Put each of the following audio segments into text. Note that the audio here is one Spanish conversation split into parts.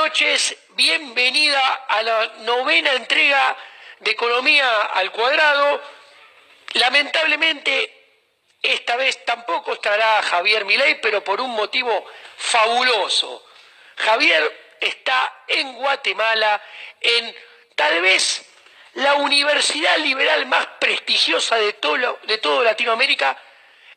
noches, bienvenida a la novena entrega de Economía al Cuadrado. Lamentablemente, esta vez tampoco estará Javier Milei, pero por un motivo fabuloso. Javier está en Guatemala, en tal vez la universidad liberal más prestigiosa de todo Latinoamérica,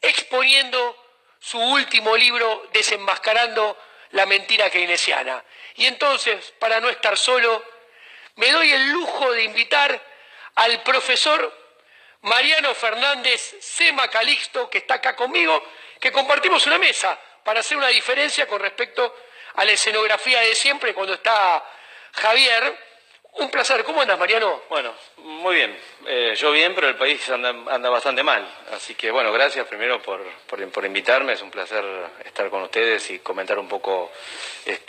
exponiendo su último libro, Desenmascarando la mentira keynesiana. Y entonces, para no estar solo, me doy el lujo de invitar al profesor Mariano Fernández Sema Calixto, que está acá conmigo, que compartimos una mesa para hacer una diferencia con respecto a la escenografía de siempre cuando está Javier. Un placer. ¿Cómo andas, Mariano? Bueno, muy bien. Yo bien, pero el país anda bastante mal. Así que, bueno, gracias primero por invitarme. Es un placer estar con ustedes y comentar un poco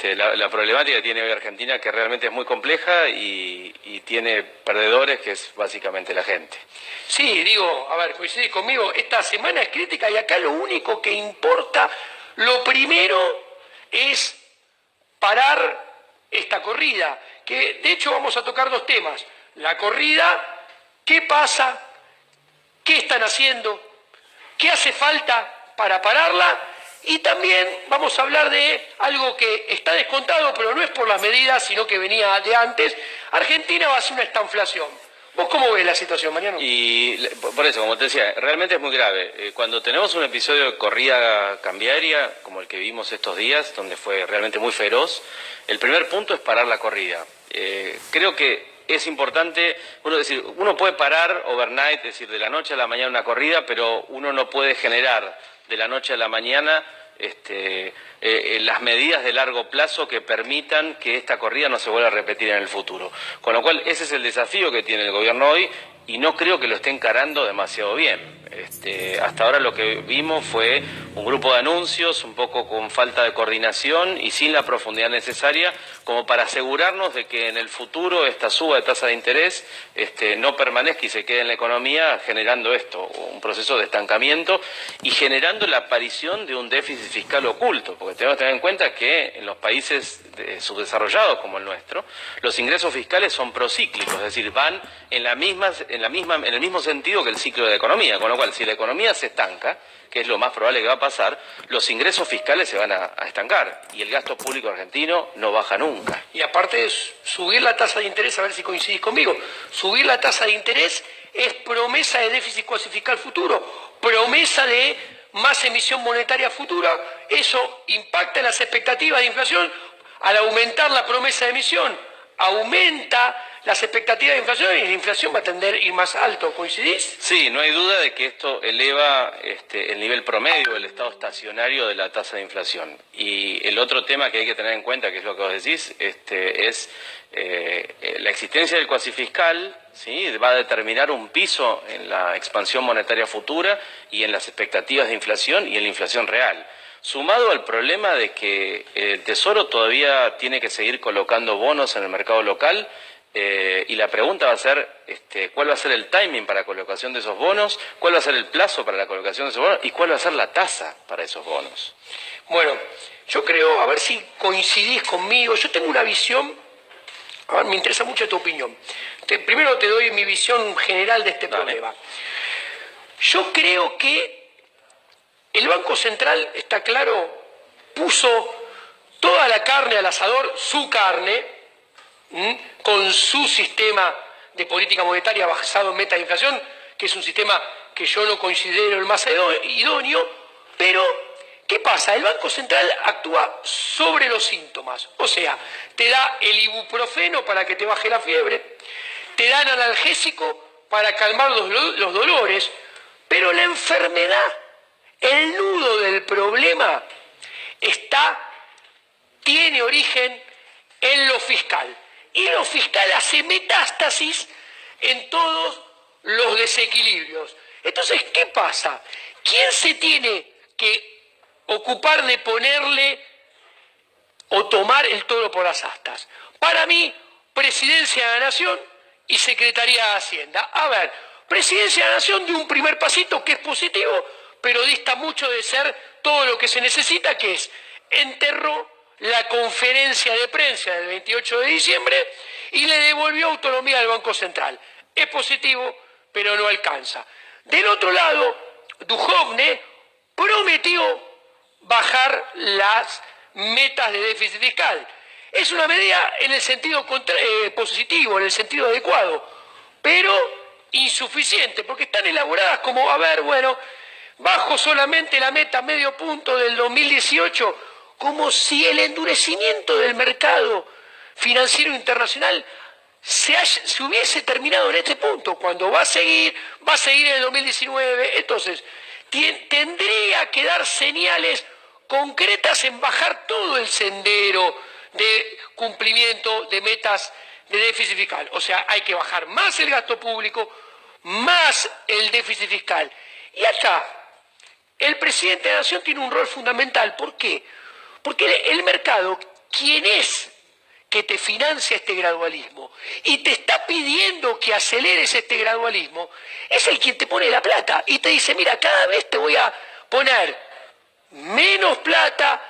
la problemática que tiene hoy Argentina, que realmente es muy compleja y tiene perdedores, que es básicamente la gente. Sí, digo, a ver, coincidís conmigo, esta semana es crítica y acá lo único que importa, lo primero es parar esta corrida, que de hecho vamos a tocar dos temas. La corrida, ¿qué pasa? ¿Qué están haciendo? ¿Qué hace falta para pararla? Y también vamos a hablar de algo que está descontado, pero no es por las medidas, sino que venía de antes. Argentina va a hacer una estanflación. ¿Vos cómo ves la situación, Mariano? Y por eso, como te decía, realmente es muy grave. Cuando tenemos un episodio de corrida cambiaria, como el que vimos estos días, donde fue realmente muy feroz, el primer punto es parar la corrida. Creo que es importante, uno puede parar overnight, es decir, de la noche a la mañana una corrida, pero uno no puede generar de la noche a la mañana las medidas de largo plazo que permitan que esta corrida no se vuelva a repetir en el futuro. Con lo cual, ese es el desafío que tiene el gobierno hoy y no creo que lo esté encarando demasiado bien. Hasta ahora lo que vimos fue un grupo de anuncios un poco con falta de coordinación y sin la profundidad necesaria como para asegurarnos de que en el futuro esta suba de tasa de interés no permanezca y se quede en la economía, generando un proceso de estancamiento y generando la aparición de un déficit fiscal oculto, porque tenemos que tener en cuenta que en los países subdesarrollados como el nuestro, los ingresos fiscales son procíclicos, es decir, van en el mismo sentido que el ciclo de la economía, con lo cual si la economía se estanca, que es lo más probable que va a pasar, los ingresos fiscales se van a estancar y el gasto público argentino no baja nunca. Y aparte de subir la tasa de interés, a ver si coincidís conmigo, subir la tasa de interés es promesa de déficit fiscal futuro, promesa de más emisión monetaria futura, eso impacta en las expectativas de inflación. Al aumentar la promesa de emisión, aumenta las expectativas de inflación y la inflación va a tender a ir más alto. ¿Coincidís? Sí, no hay duda de que esto eleva el nivel promedio del estado estacionario de la tasa de inflación. Y el otro tema que hay que tener en cuenta, que es lo que vos decís, es la existencia del cuasi fiscal, ¿sí? Va a determinar un piso en la expansión monetaria futura y en las expectativas de inflación y en la inflación real. Sumado al problema de que el Tesoro todavía tiene que seguir colocando bonos en el mercado local, y la pregunta va a ser cuál va a ser el timing para la colocación de esos bonos, cuál va a ser el plazo para la colocación de esos bonos y cuál va a ser la tasa para esos bonos. Bueno, yo creo, a ver si coincidís conmigo, yo tengo una visión, a ver, me interesa mucho tu opinión. Primero te doy mi visión general de este problema. Yo creo que el Banco Central, está claro, puso toda la carne al asador, su carne, con su sistema de política monetaria basado en metas de inflación, que es un sistema que yo no considero el más idóneo, pero ¿qué pasa? El Banco Central actúa sobre los síntomas, o sea, te da el ibuprofeno para que te baje la fiebre, te dan analgésico para calmar los dolores, pero la enfermedad, el nudo del problema, tiene origen en lo fiscal. Y lo fiscal hace metástasis en todos los desequilibrios. Entonces, ¿qué pasa? ¿Quién se tiene que ocupar de ponerle o tomar el toro por las astas? Para mí, Presidencia de la Nación y Secretaría de Hacienda. A ver, Presidencia de la Nación dio un primer pasito que es positivo, pero dista mucho de ser todo lo que se necesita, que es enterró la conferencia de prensa del 28 de diciembre y le devolvió autonomía al Banco Central. Es positivo, pero no alcanza. Del otro lado, Duhovne prometió bajar las metas de déficit fiscal. Es una medida en el sentido positivo, en el sentido adecuado, pero insuficiente, porque están elaboradas como, bajo solamente la meta medio punto del 2018, como si el endurecimiento del mercado financiero internacional se hubiese terminado en este punto, cuando va a seguir en el 2019, entonces tendría que dar señales concretas en bajar todo el sendero de cumplimiento de metas de déficit fiscal. O sea, hay que bajar más el gasto público, más el déficit fiscal. Y acá, el presidente de la Nación tiene un rol fundamental. ¿Por qué? Porque el mercado, ¿quién es que te financia este gradualismo y te está pidiendo que aceleres este gradualismo? Es el quien te pone la plata y te dice, mira, cada vez te voy a poner menos plata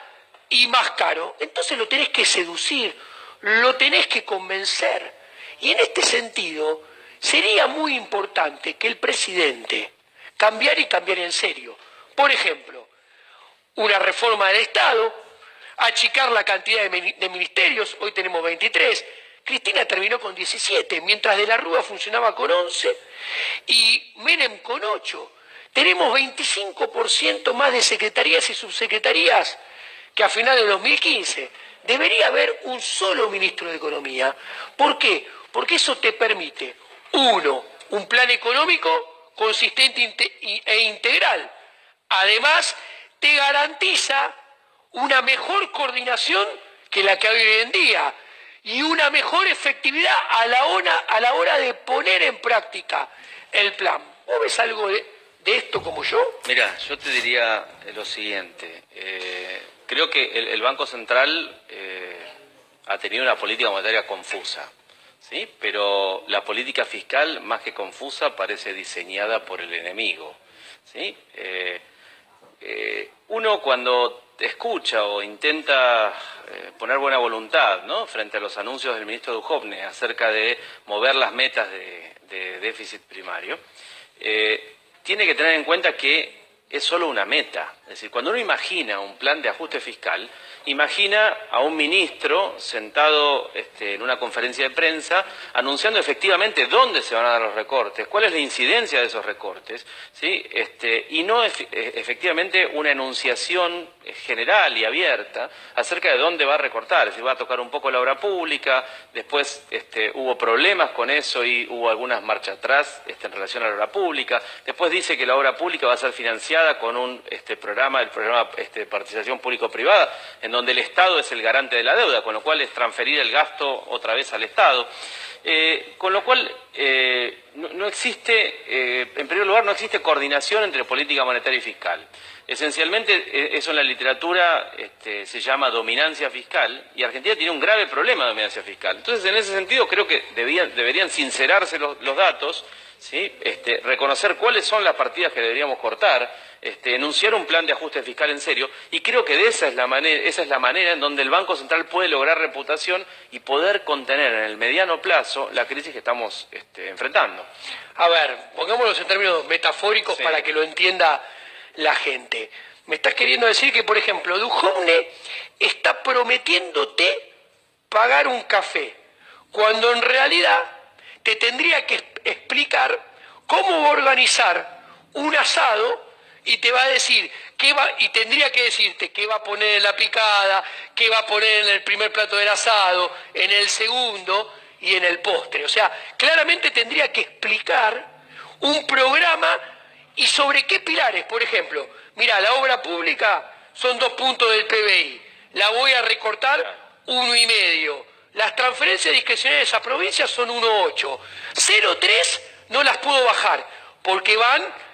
y más caro. Entonces lo tenés que seducir, lo tenés que convencer. Y en este sentido, sería muy importante que el presidente cambiara y cambiara en serio. Por ejemplo, una reforma del Estado, achicar la cantidad de ministerios, hoy tenemos 23, Cristina terminó con 17, mientras De la Rúa funcionaba con 11 y Menem con 8. Tenemos 25% más de secretarías y subsecretarías que a finales de 2015. Debería haber un solo ministro de Economía. ¿Por qué? Porque eso te permite, uno, un plan económico consistente e integral. Además, te garantiza una mejor coordinación que la que hay hoy en día y una mejor efectividad a la hora de poner en práctica el plan. ¿Vos ves algo de esto como yo? Mira, yo te diría lo siguiente. Creo que el Banco Central ha tenido una política monetaria confusa, ¿sí? Pero la política fiscal, más que confusa, parece diseñada por el enemigo, ¿sí? Uno cuando escucha o intenta poner buena voluntad, ¿no?, frente a los anuncios del ministro Duhovne acerca de mover las metas de déficit primario, tiene que tener en cuenta que es solo una meta. Es decir, cuando uno imagina un plan de ajuste fiscal, imagina a un ministro sentado en una conferencia de prensa anunciando efectivamente dónde se van a dar los recortes, cuál es la incidencia de esos recortes, ¿sí? Y no efectivamente una enunciación general y abierta acerca de dónde va a recortar. Es decir, va a tocar un poco la obra pública, después hubo problemas con eso y hubo algunas marchas atrás en relación a la obra pública, después dice que la obra pública va a ser financiada con un programa de participación público-privada, en donde el Estado es el garante de la deuda, con lo cual es transferir el gasto otra vez al Estado. Con lo cual no existe, en primer lugar, no existe coordinación entre política monetaria y fiscal. Esencialmente, eso en la literatura se llama dominancia fiscal, y Argentina tiene un grave problema de dominancia fiscal. Entonces, en ese sentido, creo que deberían sincerarse los datos, ¿sí? Reconocer cuáles son las partidas que deberíamos cortar, enunciar un plan de ajuste fiscal en serio, y creo que esa es la manera en donde el Banco Central puede lograr reputación y poder contener en el mediano plazo la crisis que estamos enfrentando. A ver, pongámoslo en términos metafóricos, sí, para que lo entienda la gente. Me estás queriendo decir que, por ejemplo, Duhovne está prometiéndote pagar un café, cuando en realidad te tendría que explicar cómo va a organizar un asado y te va a decir y tendría que decirte qué va a poner en la picada, qué va a poner en el primer plato del asado, en el segundo y en el postre. O sea, claramente tendría que explicar un programa y sobre qué pilares. Por ejemplo, mira, la obra pública son 2 puntos del PBI, la voy a recortar 1,5. Las transferencias discrecionales a provincias son 1,8. 0,3 no las puedo bajar porque van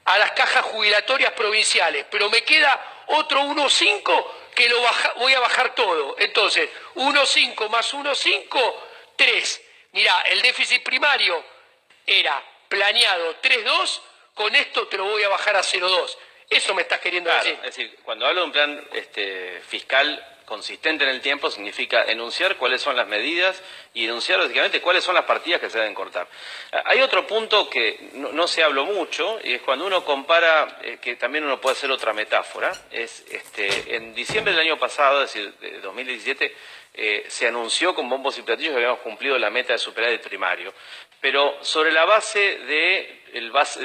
a las cajas jubilatorias provinciales, pero me queda otro 1,5 que voy a bajar todo. Entonces, 1,5 más 1,5, 3. Mirá, el déficit primario era planeado 3,2, con esto te lo voy a bajar a 0,2. Eso me estás queriendo decir. Es decir, cuando hablo de un plan fiscal consistente en el tiempo significa enunciar cuáles son las medidas y enunciar básicamente cuáles son las partidas que se deben cortar. Hay otro punto que no se habló mucho, y es cuando uno compara, que también uno puede hacer otra metáfora, es en diciembre del año pasado, es decir, de 2017, se anunció con bombos y platillos que habíamos cumplido la meta de superar el primario, pero sobre la base de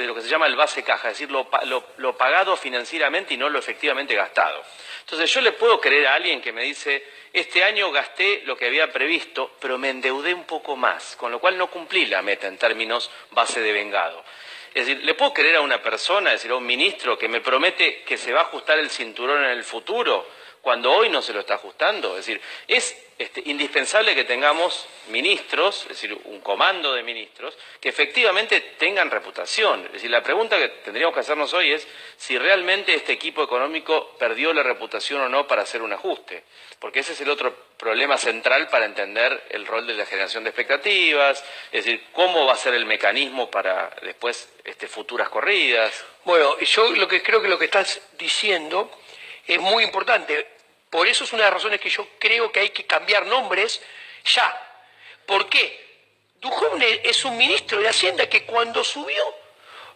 lo que se llama el base caja, es decir, lo pagado financieramente y no lo efectivamente gastado. Entonces yo le puedo creer a alguien que me dice, este año gasté lo que había previsto, pero me endeudé un poco más, con lo cual no cumplí la meta en términos base de vengado. Es decir, ¿le puedo creer a una persona, es decir, a un ministro que me promete que se va a ajustar el cinturón en el futuro, cuando hoy no se lo está ajustando? Es decir, es indispensable que tengamos ministros, es decir, un comando de ministros, que efectivamente tengan reputación. Es decir, la pregunta que tendríamos que hacernos hoy es si realmente este equipo económico perdió la reputación o no para hacer un ajuste. Porque ese es el otro problema central para entender el rol de la generación de expectativas, es decir, cómo va a ser el mecanismo para después futuras corridas. Bueno, yo creo que lo que estás diciendo es muy importante. Por eso es una de las razones que yo creo que hay que cambiar nombres ya. ¿Por qué? Duhovne es un ministro de Hacienda que cuando subió,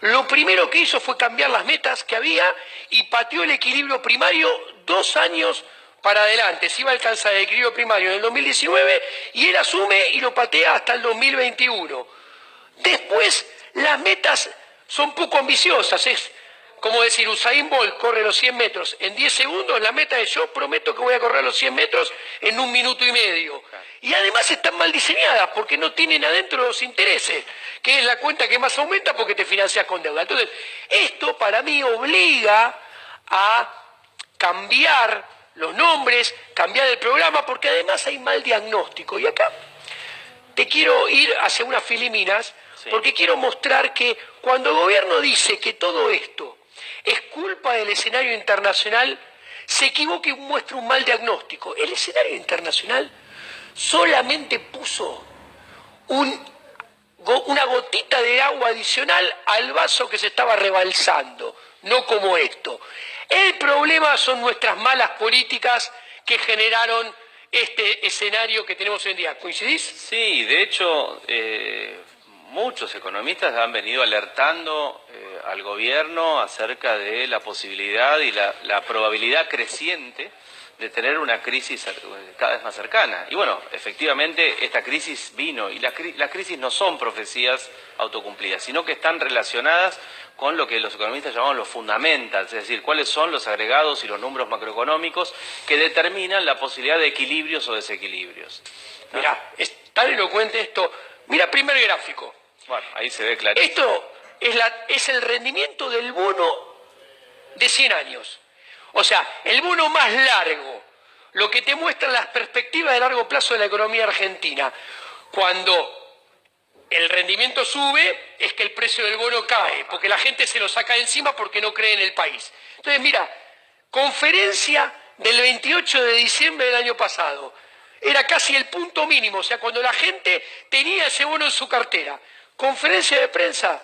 lo primero que hizo fue cambiar las metas que había y pateó el equilibrio primario 2 años para adelante. Se iba a alcanzar el equilibrio primario en el 2019 y él asume y lo patea hasta el 2021. Después, las metas son poco ambiciosas. Es como decir, Usain Bolt corre los 100 metros en 10 segundos, la meta es yo prometo que voy a correr los 100 metros en 1 minuto y medio. Y además están mal diseñadas porque no tienen adentro los intereses, que es la cuenta que más aumenta porque te financias con deuda. Entonces, esto para mí obliga a cambiar los nombres, cambiar el programa, porque además hay mal diagnóstico. Y acá te quiero ir hacia unas filiminas, porque quiero mostrar que cuando el gobierno dice que todo esto es culpa del escenario internacional, se equivoca y muestra un mal diagnóstico. El escenario internacional solamente puso una gotita de agua adicional al vaso que se estaba rebalsando, no como esto. El problema son nuestras malas políticas que generaron este escenario que tenemos hoy en día. ¿Coincidís? Sí, de hecho, muchos economistas han venido alertando al gobierno acerca de la posibilidad y la probabilidad creciente de tener una crisis cada vez más cercana. Y bueno, efectivamente esta crisis vino, y las crisis no son profecías autocumplidas, sino que están relacionadas con lo que los economistas llaman los fundamentals, es decir, cuáles son los agregados y los números macroeconómicos que determinan la posibilidad de equilibrios o desequilibrios, ¿no? Mirá, es tan elocuente esto. Mira, primer gráfico. Bueno, ahí se ve clarísimo. Esto es el rendimiento del bono de 100 años. O sea, el bono más largo, lo que te muestra las perspectivas de largo plazo de la economía argentina. Cuando el rendimiento sube, es que el precio del bono cae, porque la gente se lo saca de encima porque no cree en el país. Entonces, mira, conferencia del 28 de diciembre del año pasado. Era casi el punto mínimo, o sea, cuando la gente tenía ese bono en su cartera. Conferencia de prensa,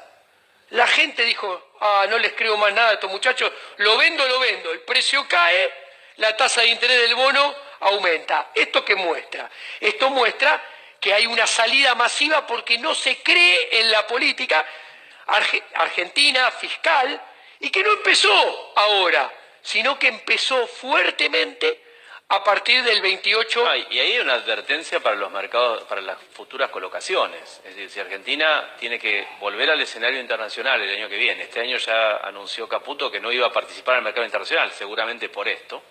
la gente dijo, no les creo más nada a estos muchachos, lo vendo, el precio cae, la tasa de interés del bono aumenta. ¿Esto qué muestra? Esto muestra que hay una salida masiva porque no se cree en la política argentina, fiscal, y que no empezó ahora, sino que empezó fuertemente a partir del 28... y ahí hay una advertencia para los mercados, para las futuras colocaciones. Es decir, si Argentina tiene que volver al escenario internacional el año que viene, este año ya anunció Caputo que no iba a participar en el mercado internacional, seguramente por esto,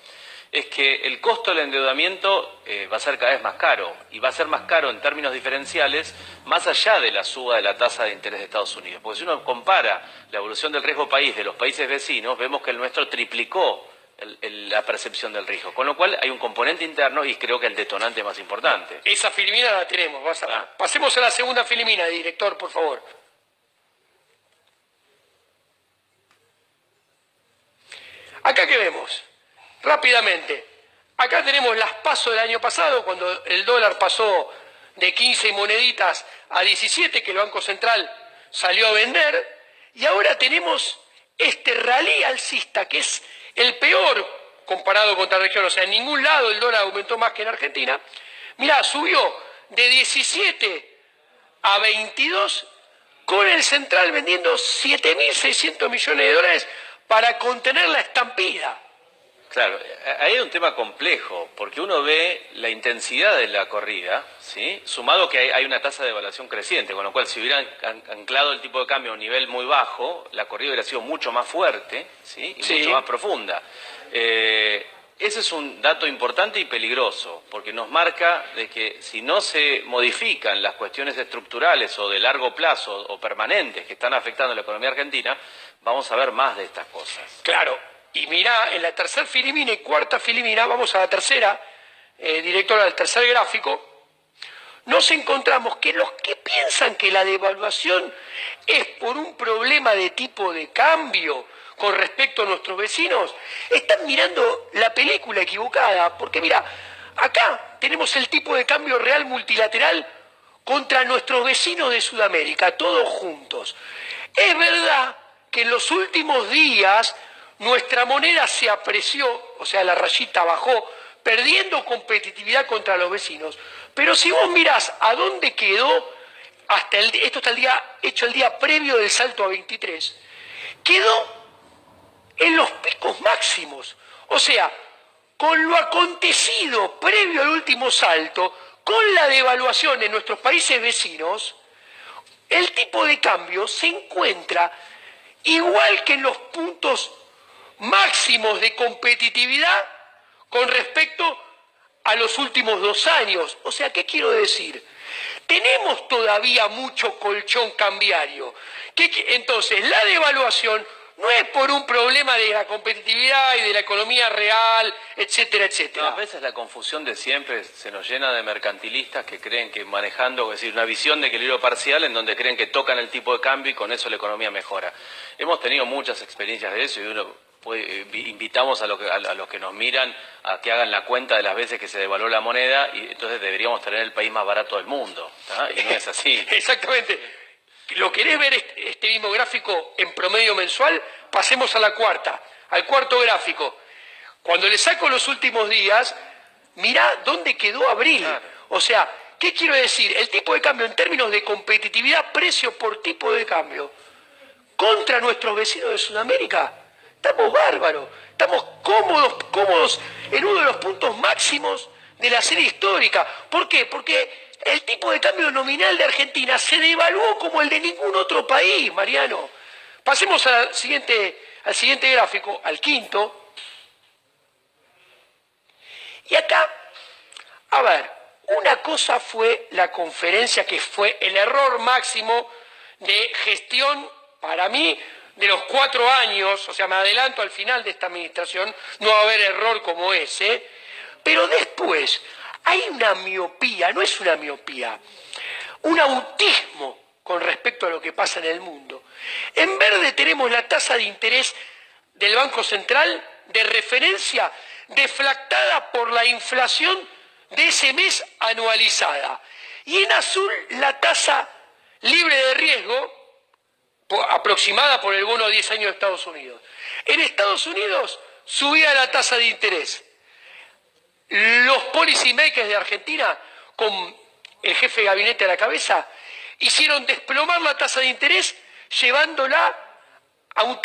es que el costo del endeudamiento va a ser cada vez más caro, y va a ser más caro en términos diferenciales, más allá de la suba de la tasa de interés de Estados Unidos. Porque si uno compara la evolución del riesgo país de los países vecinos, vemos que el nuestro triplicó la percepción del riesgo, con lo cual hay un componente interno y creo que el detonante más importante. Esa filimina la tenemos, pasemos a la segunda filimina, director, por favor. Acá que vemos, rápidamente, acá tenemos las PASO del año pasado, cuando el dólar pasó de 15 y moneditas a 17, que el Banco Central salió a vender, y ahora tenemos este rally alcista, que es el peor comparado con otra región. O sea, en ningún lado el dólar aumentó más que en Argentina. Mirá, subió de 17 a 22 con el central vendiendo 7.600 millones de dólares para contener la estampida. Claro, ahí hay un tema complejo, porque uno ve la intensidad de la corrida, ¿sí? Sumado que hay una tasa de devaluación creciente, con lo cual si hubieran anclado el tipo de cambio a un nivel muy bajo, la corrida hubiera sido mucho más fuerte, ¿sí? Y mucho más profunda. Ese es un dato importante y peligroso, porque nos marca de que si no se modifican las cuestiones estructurales o de largo plazo o permanentes que están afectando a la economía argentina, vamos a ver más de estas cosas. Claro. Y mirá, en la tercera filimina y cuarta filimina, vamos a la tercera, directora del tercer gráfico, nos encontramos que los que piensan que la devaluación es por un problema de tipo de cambio con respecto a nuestros vecinos, están mirando la película equivocada, porque mirá, acá tenemos el tipo de cambio real multilateral contra nuestros vecinos de Sudamérica, todos juntos. Es verdad que en los últimos días nuestra moneda se apreció, o sea, la rayita bajó, perdiendo competitividad contra los vecinos. Pero si vos mirás a dónde quedó, esto está hecho el día previo del salto a 23, quedó en los picos máximos. O sea, con lo acontecido previo al último salto, con la devaluación en nuestros países vecinos, el tipo de cambio se encuentra igual que en los puntos máximos de competitividad con respecto a los últimos 2 años. O sea, ¿qué quiero decir? Tenemos todavía mucho colchón cambiario. Entonces, la devaluación no es por un problema de la competitividad y de la economía real, etcétera, etcétera. No, a veces la confusión de siempre se nos llena de mercantilistas que creen que manejando, es decir, una visión de equilibrio parcial en donde creen que tocan el tipo de cambio y con eso la economía mejora. Hemos tenido muchas experiencias de eso y invitamos a los que nos miran a que hagan la cuenta de las veces que se devaluó la moneda y entonces deberíamos tener el país más barato del mundo, ¿tá? Y no es así. Exactamente. ¿Lo querés ver este mismo gráfico en promedio mensual? Pasemos al cuarto gráfico. Cuando le saco los últimos días, mirá dónde quedó abril. Claro. O sea, ¿qué quiero decir? El tipo de cambio en términos de competitividad, precio por tipo de cambio, contra nuestros vecinos de Sudamérica, estamos bárbaros, estamos cómodos en uno de los puntos máximos de la serie histórica. ¿Por qué? Porque el tipo de cambio nominal de Argentina se devaluó como el de ningún otro país, Mariano. Pasemos al siguiente gráfico, al quinto. Y acá, a ver, una cosa fue la conferencia que fue el error máximo de gestión, para mí, de los 4 años, o sea, me adelanto al final de esta administración, no va a haber error como ese, pero después hay una miopía, no es una miopía, un autismo con respecto a lo que pasa en el mundo. En verde tenemos la tasa de interés del Banco Central de referencia deflactada por la inflación de ese mes anualizada. Y en azul la tasa libre de riesgo aproximada por el bono a 10 años de Estados Unidos. En Estados Unidos subía la tasa de interés. Los policy makers de Argentina, con el jefe de gabinete a la cabeza, hicieron desplomar la tasa de interés llevándola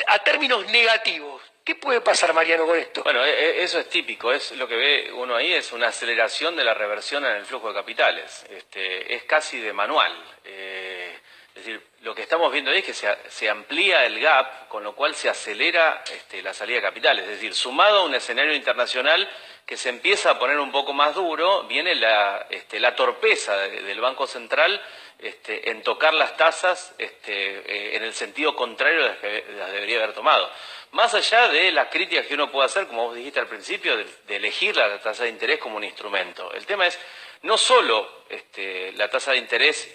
a términos negativos. ¿Qué puede pasar, Mariano, con esto? Bueno, eso es típico, es lo que ve uno ahí, es una aceleración de la reversión en el flujo de capitales. Es casi de manual. Es decir, lo que estamos viendo ahí es que se amplía el gap, con lo cual se acelera la salida de capitales. Es decir, sumado a un escenario internacional que se empieza a poner un poco más duro, viene la torpeza del Banco Central en tocar las tasas en el sentido contrario de las que las debería haber tomado. Más allá de las críticas que uno puede hacer, como vos dijiste al principio, de elegir la tasa de interés como un instrumento. El tema es, no solo la tasa de interés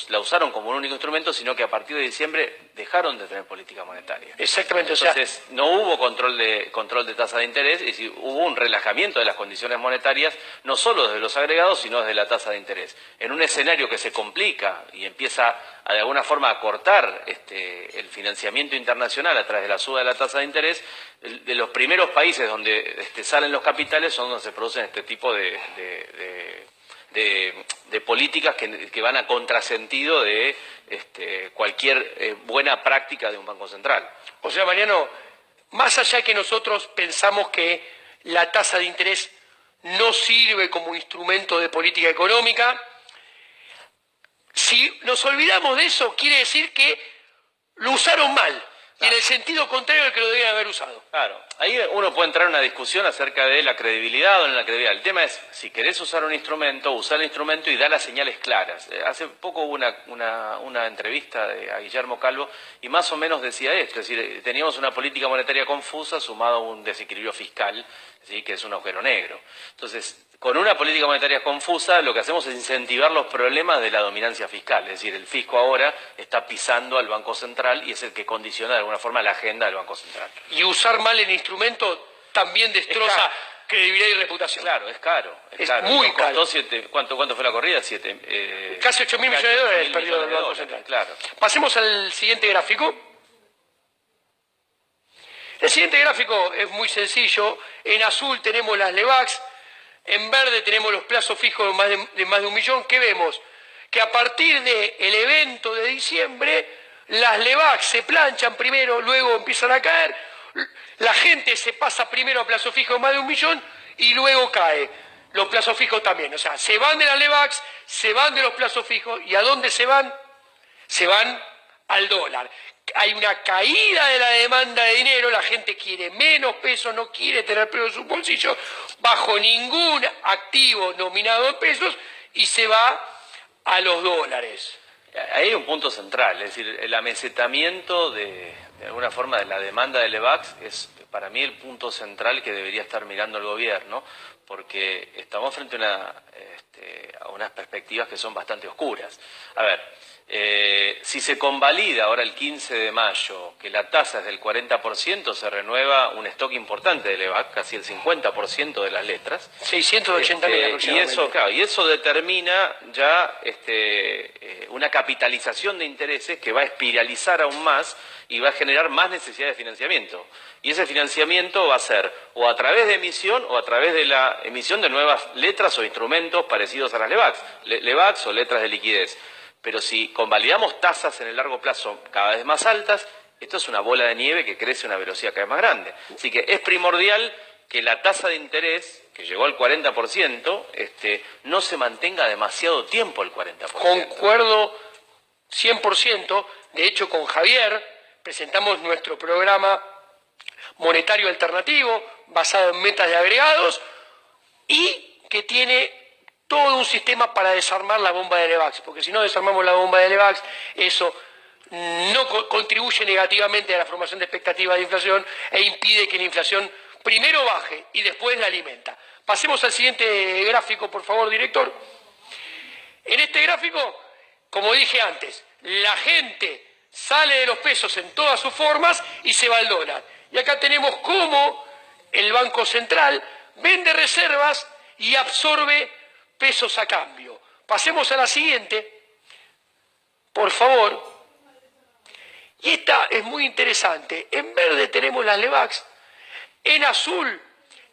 la usaron como un único instrumento, sino que a partir de diciembre dejaron de tener política monetaria. Exactamente. Entonces, no hubo control de tasa de interés, y si hubo un relajamiento de las condiciones monetarias, no solo desde los agregados, sino desde la tasa de interés. En un escenario que se complica y empieza de alguna forma a cortar el financiamiento internacional a través de la suba de la tasa de interés, de los primeros países donde salen los capitales son donde se producen este tipo de políticas que van a contrasentido de cualquier buena práctica de un Banco Central. O sea, Mariano, más allá que nosotros pensamos que la tasa de interés no sirve como instrumento de política económica, si nos olvidamos de eso, quiere decir que lo usaron mal. Y en el sentido contrario al que lo debían haber usado. Claro, ahí uno puede entrar en una discusión acerca de la credibilidad o no la credibilidad. El tema es, si querés usar un instrumento, usar el instrumento y dar las señales claras. Hace poco hubo una entrevista a Guillermo Calvo y más o menos decía esto, es decir, teníamos una política monetaria confusa sumado a un desequilibrio fiscal, ¿sí?, que es un agujero negro. Entonces, con una política monetaria confusa, lo que hacemos es incentivar los problemas de la dominancia fiscal. Es decir, el fisco ahora está pisando al Banco Central y es el que condiciona de alguna forma la agenda del Banco Central. Y usar mal el instrumento también destroza credibilidad y reputación. Claro, es caro. Es caro. Muy caro. ¿Cuánto fue la corrida? Casi 8.000 millones de dólares perdió el Banco Central. Claro. Pasemos al siguiente gráfico. El siguiente gráfico es muy sencillo. En azul tenemos las LEVAX. En verde tenemos los plazos fijos de más de 1 millón. ¿Qué vemos? Que a partir del evento de diciembre, las LEVAX se planchan primero, luego empiezan a caer. La gente se pasa primero a plazo fijo de más de 1 millón y luego cae. Los plazos fijos también. O sea, se van de las LEVAX, se van de los plazos fijos. ¿Y a dónde se van? Se van al dólar. Hay una caída de la demanda de dinero, la gente quiere menos pesos, no quiere tener pesos en su bolsillo, bajo ningún activo nominado en pesos, y se va a los dólares. Ahí hay un punto central, es decir, el amesetamiento de alguna forma de la demanda de LEVAX es para mí el punto central que debería estar mirando el gobierno, porque estamos frente a unas perspectivas que son bastante oscuras. A ver, si se convalida ahora el 15 de mayo que la tasa es del 40%, se renueva un stock importante de LEVAX, casi el 50% de las letras. 680.000 aproximadamente. Y eso determina ya una capitalización de intereses que va a espiralizar aún más y va a generar más necesidad de financiamiento. Y ese financiamiento va a ser o a través de emisión o a través de la emisión de nuevas letras o instrumentos parecidos a las LEVAX, LEVAX o letras de liquidez. Pero si convalidamos tasas en el largo plazo cada vez más altas, esto es una bola de nieve que crece a una velocidad cada vez más grande. Así que es primordial que la tasa de interés, que llegó al 40%, no se mantenga demasiado tiempo el 40%. Concuerdo 100%. De hecho, con Javier presentamos nuestro programa monetario alternativo basado en metas de agregados y que tiene todo un sistema para desarmar la bomba de LEVAX, porque si no desarmamos la bomba de LEVAX, eso no contribuye negativamente a la formación de expectativas de inflación e impide que la inflación primero baje y después la alimenta. Pasemos al siguiente gráfico, por favor, director. En este gráfico, como dije antes, la gente sale de los pesos en todas sus formas y se va al dólar. Y acá tenemos cómo el Banco Central vende reservas y absorbe pesos a cambio. Pasemos a la siguiente, por favor. Y esta es muy interesante. En verde tenemos las LEVAX, en azul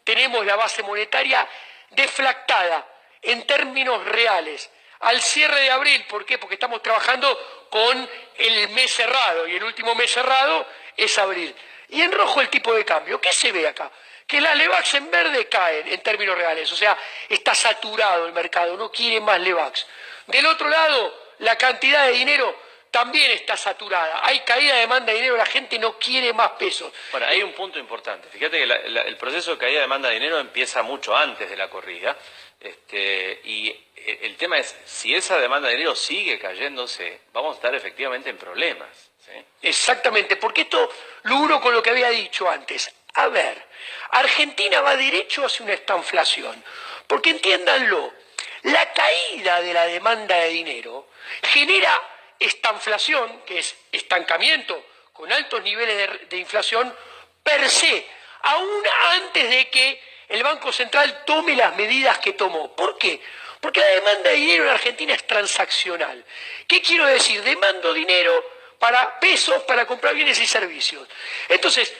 tenemos la base monetaria deflactada en términos reales. Al cierre de abril, ¿por qué? Porque estamos trabajando con el mes cerrado y el último mes cerrado es abril. Y en rojo el tipo de cambio. ¿Qué se ve acá? Que las LEVAX en verde caen en términos reales, o sea, está saturado el mercado, no quiere más LEVAX. Del otro lado, la cantidad de dinero también está saturada, hay caída de demanda de dinero, la gente no quiere más pesos. Bueno, hay un punto importante, fíjate que el proceso de caída de demanda de dinero empieza mucho antes de la corrida, y el tema es, si esa demanda de dinero sigue cayéndose, vamos a estar efectivamente en problemas. ¿Sí? Exactamente, porque esto lo uno con lo que había dicho antes. A ver, Argentina va derecho hacia una estanflación, porque entiéndanlo, la caída de la demanda de dinero genera estanflación, que es estancamiento con altos niveles de inflación per se, aún antes de que el Banco Central tome las medidas que tomó. ¿Por qué? Porque la demanda de dinero en Argentina es transaccional. ¿Qué quiero decir? Demando dinero para pesos para comprar bienes y servicios. Entonces,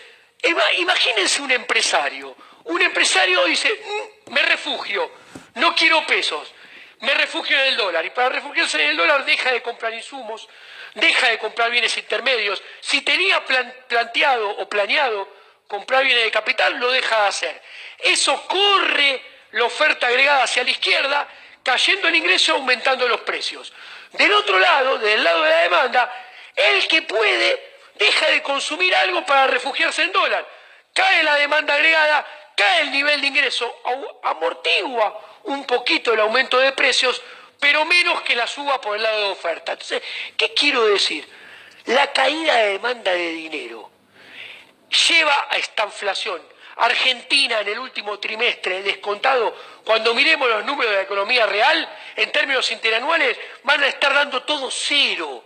Imagínense un empresario. Un empresario dice, me refugio, no quiero pesos, me refugio en el dólar. Y para refugiarse en el dólar deja de comprar insumos, deja de comprar bienes intermedios. Si tenía planteado o planeado comprar bienes de capital, lo deja de hacer. Eso corre la oferta agregada hacia la izquierda, cayendo el ingreso, aumentando los precios. Del otro lado, del lado de la demanda, el que puede deja de consumir algo para refugiarse en dólar. Cae la demanda agregada, cae el nivel de ingreso, amortigua un poquito el aumento de precios, pero menos que la suba por el lado de oferta. Entonces, ¿qué quiero decir? La caída de demanda de dinero lleva a esta inflación. Argentina en el último trimestre, descontado, cuando miremos los números de la economía real, en términos interanuales, van a estar dando todo cero.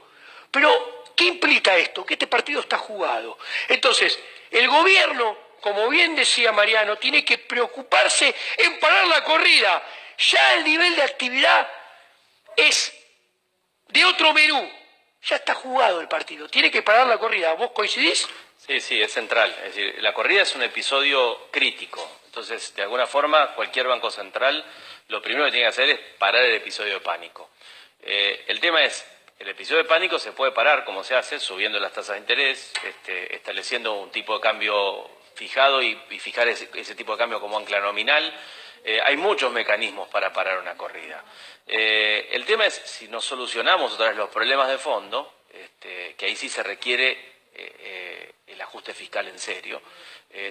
Pero, ¿qué implica esto? Que este partido está jugado. Entonces, el gobierno, como bien decía Mariano, tiene que preocuparse en parar la corrida. Ya el nivel de actividad es de otro menú. Ya está jugado el partido, tiene que parar la corrida. ¿Vos coincidís? Sí, es central. Es decir, la corrida es un episodio crítico. Entonces, de alguna forma, cualquier banco central lo primero que tiene que hacer es parar el episodio de pánico. El tema es, el episodio de pánico se puede parar, como se hace, subiendo las tasas de interés, estableciendo un tipo de cambio fijado y fijar ese tipo de cambio como ancla nominal. Hay muchos mecanismos para parar una corrida. El tema es si nos solucionamos otra vez los problemas de fondo, que ahí sí se requiere el ajuste fiscal en serio.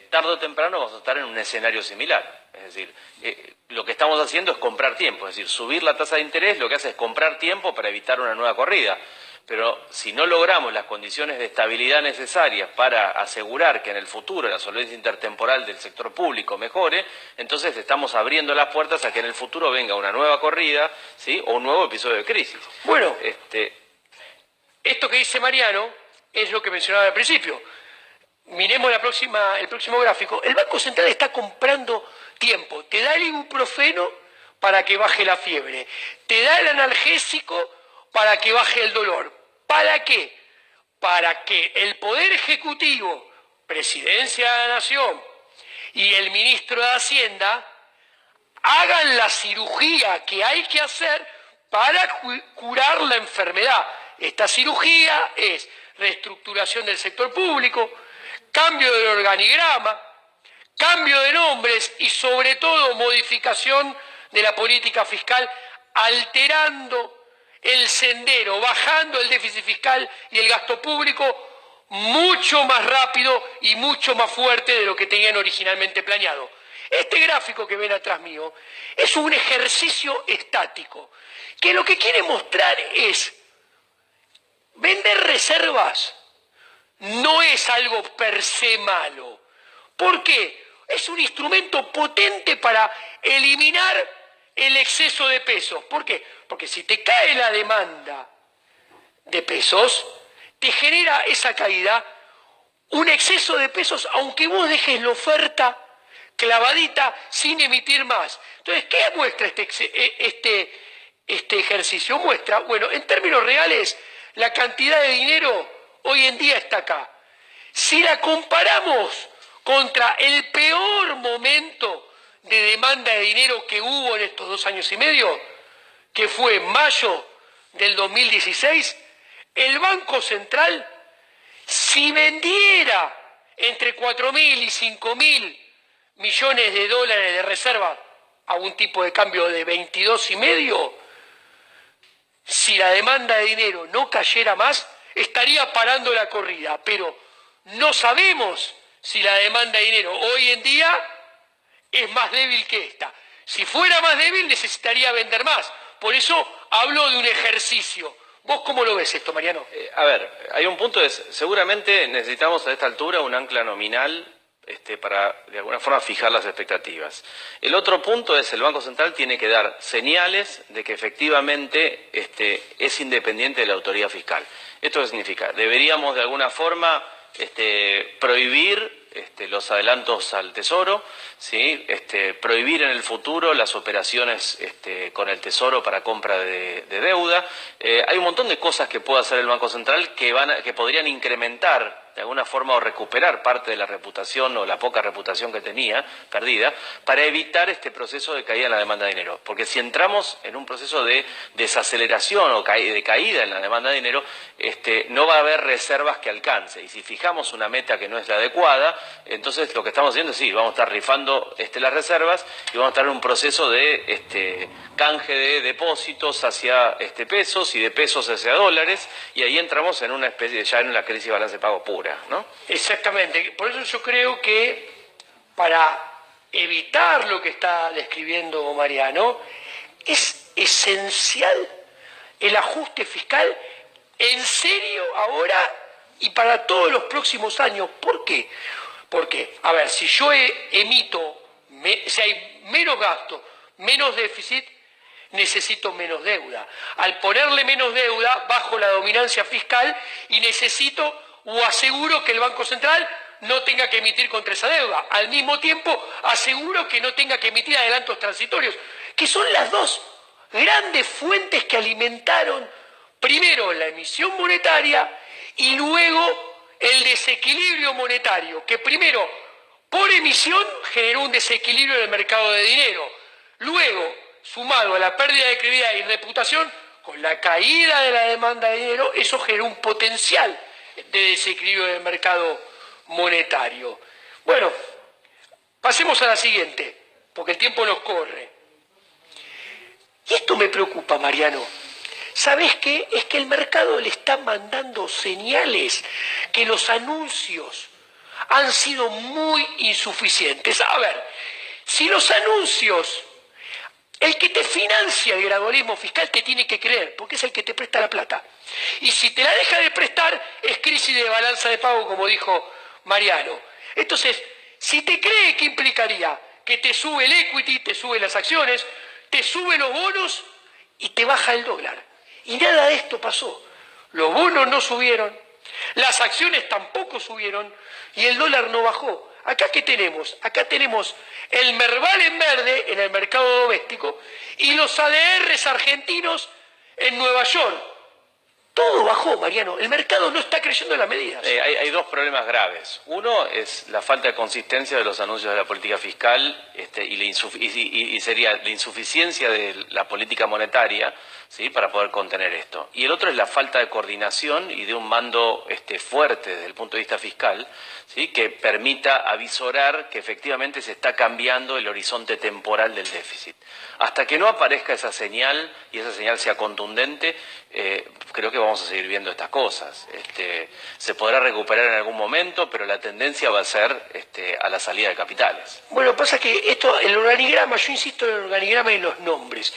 Tarde o temprano vamos a estar en un escenario similar. Es decir, lo que estamos haciendo es comprar tiempo. Es decir, subir la tasa de interés lo que hace es comprar tiempo para evitar una nueva corrida. Pero si no logramos las condiciones de estabilidad necesarias para asegurar que en el futuro la solvencia intertemporal del sector público mejore, entonces estamos abriendo las puertas a que en el futuro venga una nueva corrida, ¿sí? O un nuevo episodio de crisis. Bueno, esto que dice Mariano es lo que mencionaba al principio. Miremos el próximo gráfico. El Banco Central está comprando tiempo. Te da el ibuprofeno para que baje la fiebre. Te da el analgésico para que baje el dolor. ¿Para qué? Para que el Poder Ejecutivo, Presidencia de la Nación y el Ministro de Hacienda hagan la cirugía que hay que hacer para curar la enfermedad. Esta cirugía es reestructuración del sector público, cambio del organigrama, cambio de nombres y sobre todo modificación de la política fiscal, alterando el sendero, bajando el déficit fiscal y el gasto público mucho más rápido y mucho más fuerte de lo que tenían originalmente planeado. Este gráfico que ven atrás mío es un ejercicio estático, que lo que quiere mostrar es vender reservas no es algo per se malo. ¿Por qué? Es un instrumento potente para eliminar el exceso de pesos. ¿Por qué? Porque si te cae la demanda de pesos, te genera esa caída un exceso de pesos, aunque vos dejes la oferta clavadita sin emitir más. Entonces, ¿qué muestra este ejercicio? Muestra, bueno, en términos reales, la cantidad de dinero hoy en día está acá. Si la comparamos contra el peor momento de demanda de dinero que hubo en estos 2 años y medio, que fue mayo del 2016, el Banco Central, si vendiera entre 4.000 y 5.000 millones de dólares de reserva a un tipo de cambio de 22,5, si la demanda de dinero no cayera más, estaría parando la corrida. Pero no sabemos si la demanda de dinero hoy en día es más débil que esta. Si fuera más débil, necesitaría vender más. Por eso hablo de un ejercicio. ¿Vos cómo lo ves esto, Mariano? A ver, hay un punto, seguramente necesitamos a esta altura un ancla nominal para de alguna forma fijar las expectativas. El otro punto es el Banco Central tiene que dar señales de que efectivamente es independiente de la autoridad fiscal. ¿Esto qué significa? Deberíamos de alguna forma prohibir los adelantos al Tesoro, ¿sí? Prohibir en el futuro las operaciones con el Tesoro para compra de deuda. Hay un montón de cosas que puede hacer el Banco Central que podrían incrementar de alguna forma, o recuperar parte de la reputación o la poca reputación que tenía, perdida, para evitar este proceso de caída en la demanda de dinero. Porque si entramos en un proceso de desaceleración o de caída en la demanda de dinero, no va a haber reservas que alcance. Y si fijamos una meta que no es la adecuada, entonces lo que estamos haciendo es, sí, vamos a estar rifando las reservas y vamos a estar en un proceso de canje de depósitos hacia pesos y de pesos hacia dólares, y ahí entramos en una especie, ya en la crisis de balance de pago pura, ¿no? Exactamente. Por eso yo creo que para evitar lo que está describiendo Mariano, es esencial el ajuste fiscal en serio ahora y para todos los próximos años. ¿Por qué? Porque, a ver, si yo emito, si hay menos gasto, menos déficit, necesito menos deuda. Al ponerle menos deuda, bajo la dominancia fiscal y necesito o aseguro que el Banco Central no tenga que emitir contra esa deuda. Al mismo tiempo, aseguro que no tenga que emitir adelantos transitorios, que son las dos grandes fuentes que alimentaron primero la emisión monetaria y luego el desequilibrio monetario, que primero por emisión generó un desequilibrio en el mercado de dinero, luego sumado a la pérdida de credibilidad y reputación, con la caída de la demanda de dinero, eso generó un potencial de desequilibrio del mercado monetario. Bueno, pasemos a la siguiente, porque el tiempo nos corre. Y esto me preocupa, Mariano. ¿Sabés qué? Es que el mercado le está mandando señales que los anuncios han sido muy insuficientes. A ver, si los anuncios, el que te financia el gradualismo fiscal te tiene que creer, porque es el que te presta la plata. Y si te la deja de prestar, es crisis de balanza de pago, como dijo Mariano. Entonces, si te cree, ¿qué implicaría? Que te sube el equity, te sube las acciones, te sube los bonos y te baja el dólar. Y nada de esto pasó. Los bonos no subieron, las acciones tampoco subieron y el dólar no bajó. ¿Acá qué tenemos? Acá tenemos el Merval en verde en el mercado doméstico y los ADRs argentinos en Nueva York. Todo bajó, Mariano. El mercado no está creyendo en las medidas. Hay dos problemas graves. Uno es la falta de consistencia de los anuncios de la política fiscal y sería la insuficiencia de la política monetaria, ¿sí?, para poder contener esto. Y el otro es la falta de coordinación y de un mando fuerte desde el punto de vista fiscal, ¿sí?, que permita avisorar que efectivamente se está cambiando el horizonte temporal del déficit. Hasta que no aparezca esa señal y esa señal sea contundente, creo que vamos a seguir viendo estas cosas. Se podrá recuperar en algún momento, pero la tendencia va a ser a la salida de capitales. Bueno, pasa que esto, el organigrama, yo insisto en el organigrama y los nombres,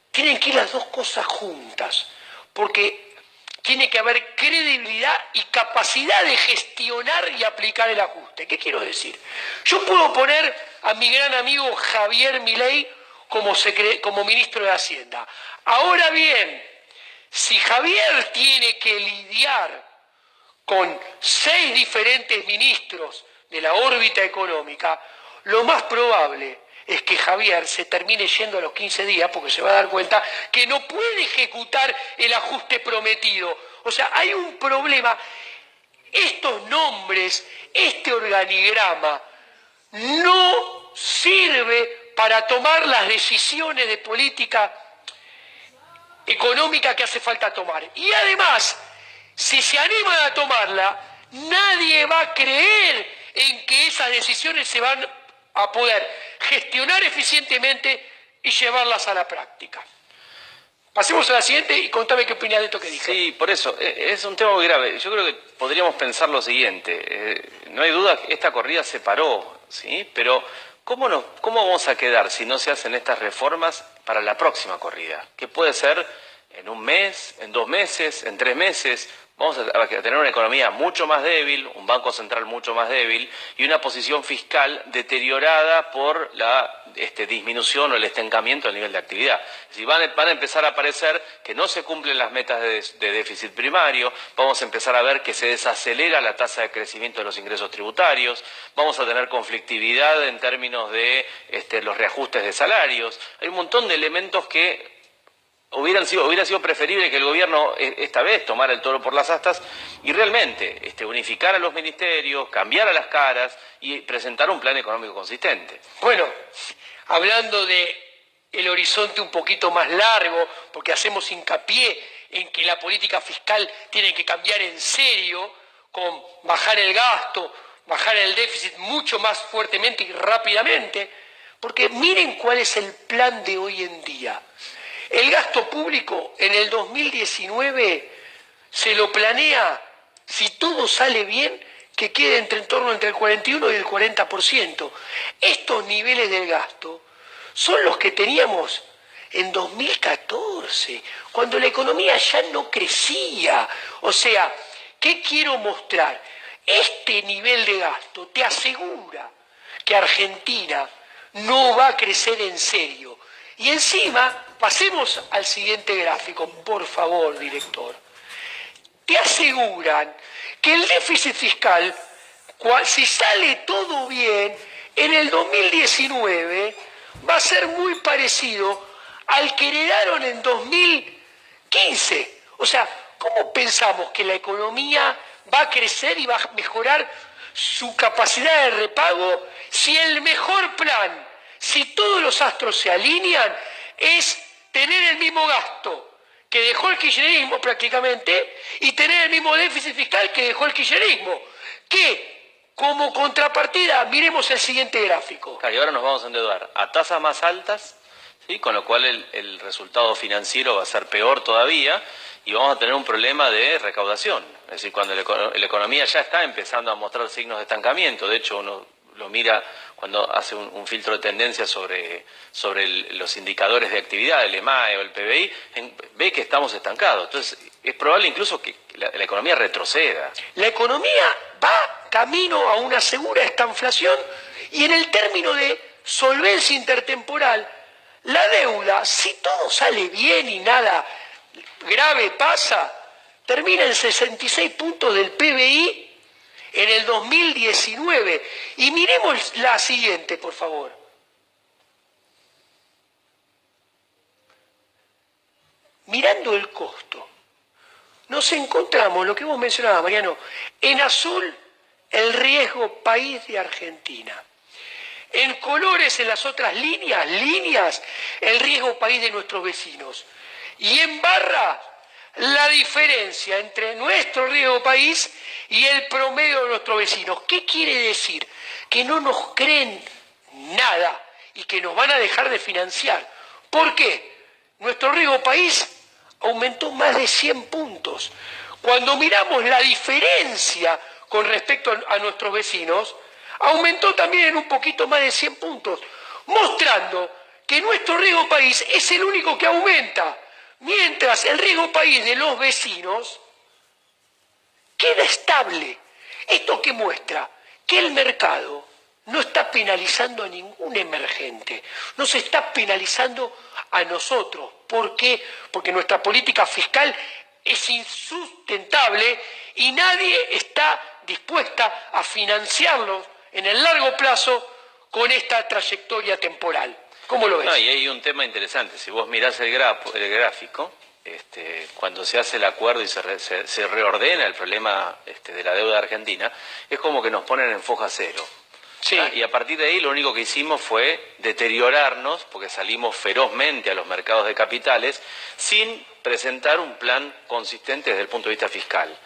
tienen que ir las dos cosas juntas, porque tiene que haber credibilidad y capacidad de gestionar y aplicar el ajuste. ¿Qué quiero decir? Yo puedo poner a mi gran amigo Javier Milei como ministro de Hacienda. Ahora bien, si Javier tiene que lidiar con 6 diferentes ministros de la órbita económica, lo más probable es que Javier se termine yendo a los 15 días porque se va a dar cuenta que no puede ejecutar el ajuste prometido. O sea, hay un problema. Estos nombres, este organigrama, no sirve para tomar las decisiones de política económica que hace falta tomar. Y además, si se animan a tomarla, nadie va a creer en que esas decisiones se van a poder gestionar eficientemente y llevarlas a la práctica. Pasemos a la siguiente y contame qué opinas de esto que dije. Sí, por eso, es un tema muy grave. Yo creo que podríamos pensar lo siguiente. No hay duda que esta corrida se paró, ¿sí? Pero ¿cómo vamos a quedar si no se hacen estas reformas para la próxima corrida? Que puede ser en un mes, en 2 meses, en 3 meses. Vamos a tener una economía mucho más débil, un banco central mucho más débil y una posición fiscal deteriorada por la disminución o el estancamiento del nivel de actividad. Si van a empezar a aparecer que no se cumplen las metas de déficit primario, vamos a empezar a ver que se desacelera la tasa de crecimiento de los ingresos tributarios, vamos a tener conflictividad en términos de los reajustes de salarios. Hay un montón de elementos que hubiera sido preferible que el gobierno esta vez tomara el toro por las astas y realmente unificar a los ministerios, cambiar a las caras y presentar un plan económico consistente. Bueno, hablando de el horizonte un poquito más largo, porque hacemos hincapié en que la política fiscal tiene que cambiar en serio, con bajar el gasto, bajar el déficit mucho más fuertemente y rápidamente, porque miren cuál es el plan de hoy en día. El gasto público en el 2019 se lo planea, si todo sale bien, que quede en torno entre el 41 y el 40%. Estos niveles del gasto son los que teníamos en 2014, cuando la economía ya no crecía. O sea, ¿qué quiero mostrar? Este nivel de gasto te asegura que Argentina no va a crecer en serio. Y encima, pasemos al siguiente gráfico, por favor, director. Te aseguran que el déficit fiscal, si sale todo bien, en el 2019 va a ser muy parecido al que heredaron en 2015. O sea, ¿cómo pensamos que la economía va a crecer y va a mejorar su capacidad de repago si el mejor plan, si todos los astros se alinean, es tener el mismo gasto que dejó el kirchnerismo prácticamente y tener el mismo déficit fiscal que dejó el kirchnerismo? Que, como contrapartida, miremos el siguiente gráfico. Y ahora nos vamos a endeudar a tasas más altas, ¿sí? Con lo cual el resultado financiero va a ser peor todavía y vamos a tener un problema de recaudación. Es decir, cuando la economía ya está empezando a mostrar signos de estancamiento, de hecho uno lo mira cuando hace un filtro de tendencia sobre los indicadores de actividad, el EMAE o el PBI, ve que estamos estancados. Entonces, es probable incluso que la economía retroceda. La economía va camino a una segura estanflación y en el término de solvencia intertemporal, la deuda, si todo sale bien y nada grave pasa, termina en 66 puntos del PBI en el 2019. Y miremos la siguiente, por favor. Mirando el costo, nos encontramos, lo que vos mencionabas, Mariano, en azul el riesgo país de Argentina. En colores, en las otras líneas, el riesgo país de nuestros vecinos. Y en barra, la diferencia entre nuestro riesgo país y el promedio de nuestros vecinos. ¿Qué quiere decir? Que no nos creen nada y que nos van a dejar de financiar. ¿Por qué? Nuestro riesgo país aumentó más de 100 puntos. Cuando miramos la diferencia con respecto a nuestros vecinos, aumentó también en un poquito más de 100 puntos, mostrando que nuestro riesgo país es el único que aumenta, mientras el riesgo país de los vecinos queda estable. ¿Esto qué muestra? Que el mercado no está penalizando a ningún emergente, no se está penalizando a nosotros. ¿Por qué? Porque nuestra política fiscal es insustentable y nadie está dispuesta a financiarlos en el largo plazo con esta trayectoria temporal. ¿Cómo lo ves? No, y hay un tema interesante. Si vos mirás el gráfico, cuando se hace el acuerdo y se reordena el problema de la deuda argentina, es como que nos ponen en foja cero. Sí. Y a partir de ahí lo único que hicimos fue deteriorarnos, porque salimos ferozmente a los mercados de capitales, sin presentar un plan consistente desde el punto de vista fiscal.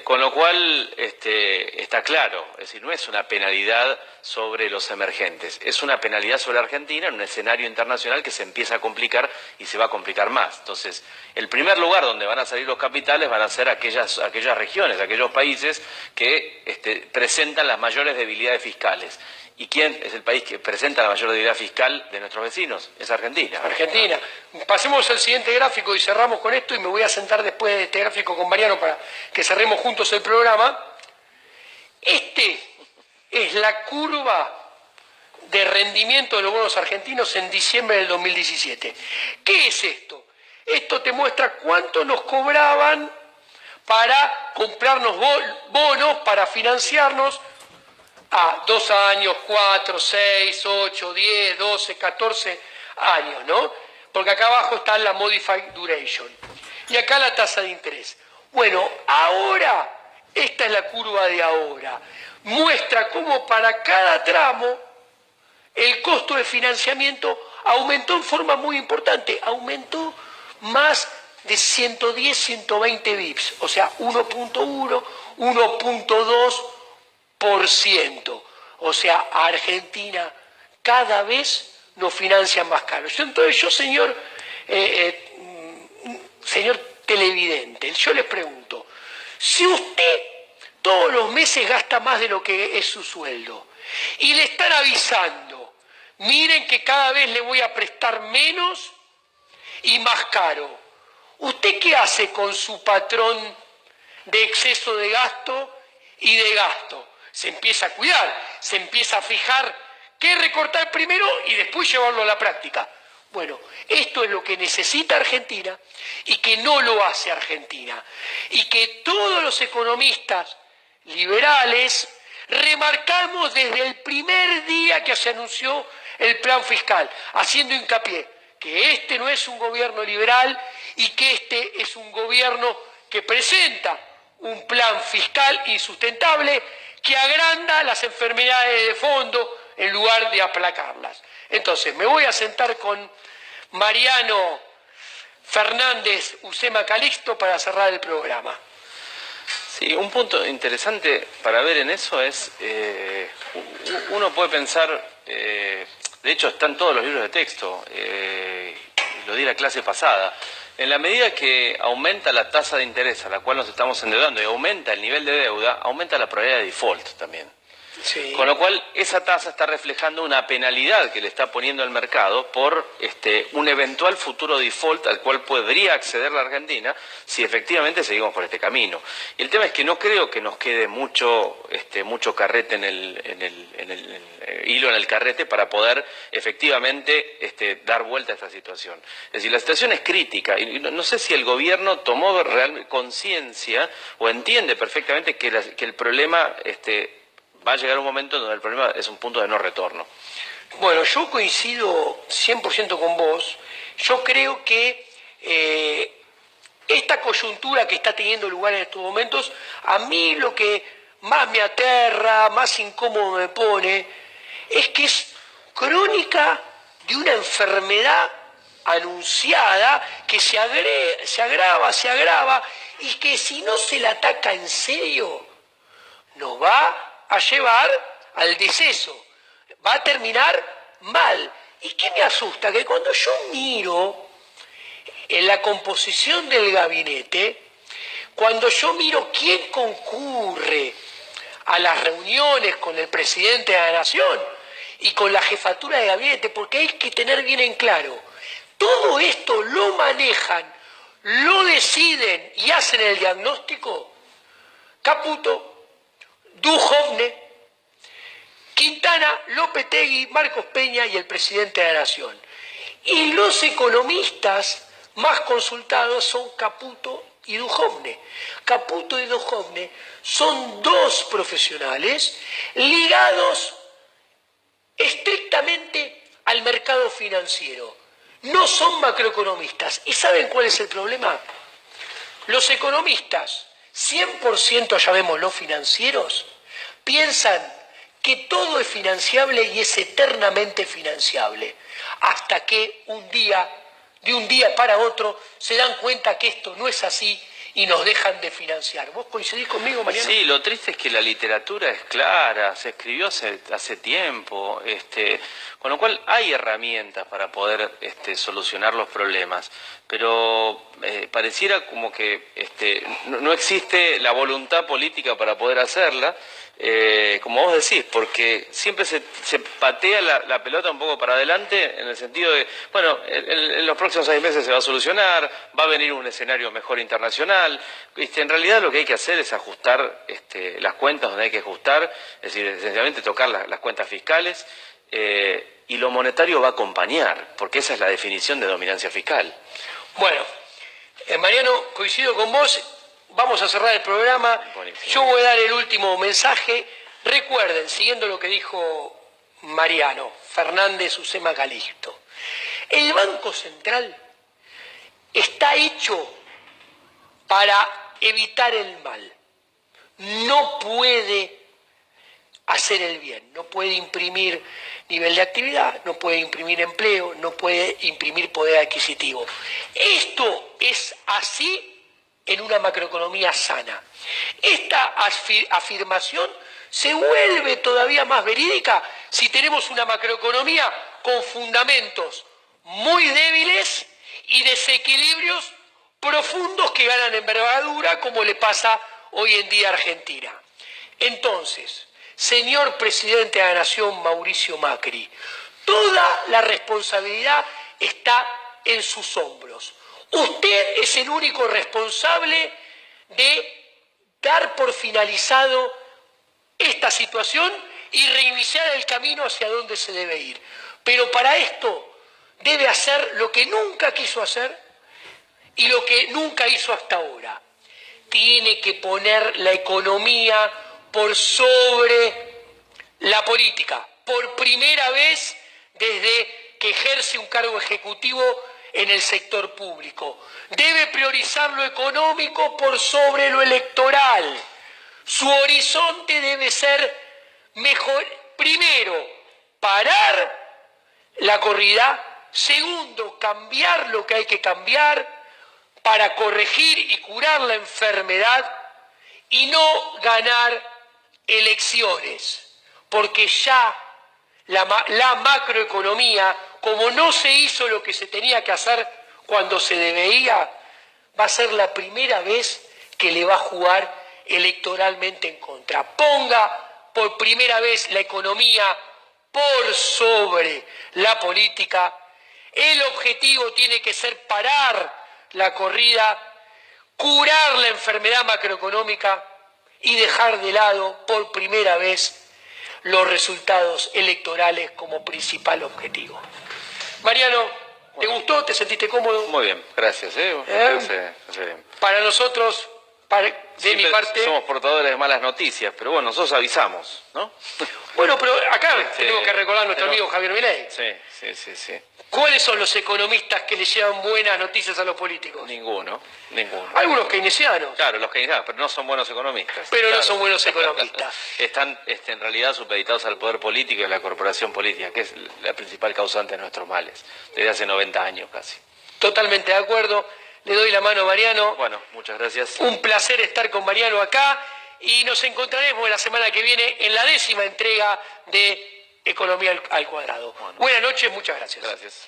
Con lo cual está claro, es decir, no es una penalidad sobre los emergentes, es una penalidad sobre Argentina en un escenario internacional que se empieza a complicar y se va a complicar más. Entonces, el primer lugar donde van a salir los capitales van a ser aquellas regiones, aquellos países que presentan las mayores debilidades fiscales. ¿Y quién es el país que presenta la mayor debilidad fiscal de nuestros vecinos? Es Argentina. Argentina. Pasemos al siguiente gráfico y cerramos con esto, y me voy a sentar después de este gráfico con Mariano para que cerremos juntos el programa. Es la curva de rendimiento de los bonos argentinos en diciembre del 2017. ¿Qué es esto? Esto te muestra cuánto nos cobraban para comprarnos bonos, para financiarnos a 2 años, 4, 6, 8, 10, 12, 14 años, ¿no? Porque acá abajo está la Modified Duration. Y acá la tasa de interés. Bueno, ahora, esta es la curva de ahora. Muestra cómo para cada tramo el costo de financiamiento aumentó en forma muy importante. Aumentó más de 110, 120 bips, o sea, 1.1, 1.2%. O sea, a Argentina cada vez nos financian más caro. Entonces yo, señor televidente, yo les pregunto, si usted todos los meses gasta más de lo que es su sueldo y le están avisando, miren que cada vez le voy a prestar menos y más caro, ¿usted qué hace con su patrón de exceso de gasto y de gasto? Se empieza a cuidar, se empieza a fijar qué recortar primero y después llevarlo a la práctica. Bueno, esto es lo que necesita Argentina y que no lo hace Argentina. Y que todos los economistas liberales remarcamos desde el primer día que se anunció el plan fiscal, haciendo hincapié que este no es un gobierno liberal y que este es un gobierno que presenta un plan fiscal insustentable que agranda las enfermedades de fondo en lugar de aplacarlas. Entonces, me voy a sentar con Mariano Fernández Ucema Calixto para cerrar el programa. Sí, un punto interesante para ver en eso es, uno puede pensar, de hecho están todos los libros de texto, lo di la clase pasada, en la medida que aumenta la tasa de interés a la cual nos estamos endeudando y aumenta el nivel de deuda, aumenta la probabilidad de default también. Sí. Con lo cual, esa tasa está reflejando una penalidad que le está poniendo el mercado por un eventual futuro default al cual podría acceder la Argentina si efectivamente seguimos por este camino. Y el tema es que no creo que nos quede mucho carrete en el hilo en el carrete para poder efectivamente dar vuelta a esta situación. Es decir, la situación es crítica y no sé si el gobierno tomó real conciencia o entiende perfectamente que el problema va a llegar un momento donde el problema es un punto de no retorno. Bueno, yo coincido 100% con vos. Yo creo que esta coyuntura que está teniendo lugar en estos momentos, a mí lo que más me aterra, más incómodo me pone, es que es crónica de una enfermedad anunciada que se agrava, y que si no se la ataca en serio, nos va a llevar al deceso, va a terminar mal. ¿Y qué me asusta? Que cuando yo miro en la composición del gabinete, cuando yo miro quién concurre a las reuniones con el presidente de la Nación y con la jefatura de gabinete, porque hay que tener bien en claro, todo esto lo manejan, lo deciden y hacen el diagnóstico Caputo, Duhovne, Quintana, Lopetegui, Marcos Peña y el presidente de la Nación. Y los economistas más consultados son Caputo y Duhovne. Caputo y Duhovne son dos profesionales ligados estrictamente al mercado financiero. No son macroeconomistas. ¿Y saben cuál es el problema? Los economistas 100%, llamémoslo financieros, piensan que todo es financiable y es eternamente financiable, hasta que de un día para otro, se dan cuenta que esto no es así y nos dejan de financiar. ¿Vos coincidís conmigo, Mariano? Sí, lo triste es que la literatura es clara, se escribió hace tiempo, con lo cual hay herramientas para poder solucionar los problemas, pero pareciera como que no existe la voluntad política para poder hacerla, como vos decís, porque siempre se patea la pelota un poco para adelante en el sentido de, bueno, en los próximos 6 meses se va a solucionar, va a venir un escenario mejor internacional. En realidad lo que hay que hacer es ajustar las cuentas donde hay que ajustar, es decir, esencialmente tocar las cuentas fiscales, y lo monetario va a acompañar, porque esa es la definición de dominancia fiscal. Bueno, Mariano, coincido con vos. Vamos a cerrar el programa. Buenísimo. Yo voy a dar el último mensaje. Recuerden, siguiendo lo que dijo Mariano Fernández Ucema Calixto, el Banco Central está hecho para evitar el mal. No puede hacer el bien, no puede imprimir nivel de actividad, no puede imprimir empleo, no puede imprimir poder adquisitivo. Esto es así en una macroeconomía sana. Esta afirmación se vuelve todavía más verídica si tenemos una macroeconomía con fundamentos muy débiles y desequilibrios profundos que ganan envergadura, como le pasa hoy en día a Argentina. Entonces, señor presidente de la Nación, Mauricio Macri, toda la responsabilidad está en sus hombros. Usted es el único responsable de dar por finalizado esta situación y reiniciar el camino hacia donde se debe ir. Pero para esto debe hacer lo que nunca quiso hacer y lo que nunca hizo hasta ahora. Tiene que poner la economía por sobre la política, por primera vez desde que ejerce un cargo ejecutivo en el sector público. Debe priorizar lo económico por sobre lo electoral. Su horizonte debe ser mejor, primero, parar la corrida, segundo, cambiar lo que hay que cambiar para corregir y curar la enfermedad y no ganar elecciones, porque ya la macroeconomía, como no se hizo lo que se tenía que hacer cuando se debía, va a ser la primera vez que le va a jugar electoralmente en contra. Ponga por primera vez la economía por sobre la política. El objetivo tiene que ser parar la corrida, curar la enfermedad macroeconómica y dejar de lado por primera vez los resultados electorales como principal objetivo. Mariano, ¿te gustó? ¿Te sentiste cómodo? Muy bien, gracias. Bien. Para nosotros, de mi parte... Somos portadores de malas noticias, pero bueno, nosotros avisamos, ¿no? Bueno, pero acá tenemos que recordar a nuestro amigo Javier Milei. Sí. ¿Cuáles son los economistas que le llevan buenas noticias a los políticos? Ninguno. Algunos keynesianos. Claro, los keynesianos, pero no son buenos economistas. Pero claro. No son buenos economistas. Están en realidad supeditados al poder político y a la corporación política, que es la principal causante de nuestros males, desde hace 90 años casi. Totalmente de acuerdo. Le doy la mano a Mariano. Bueno, muchas gracias. Un placer estar con Mariano acá y nos encontraremos la semana que viene en la 10ª entrega de Economía al Cuadrado. Bueno. Buenas noches, muchas gracias. Gracias.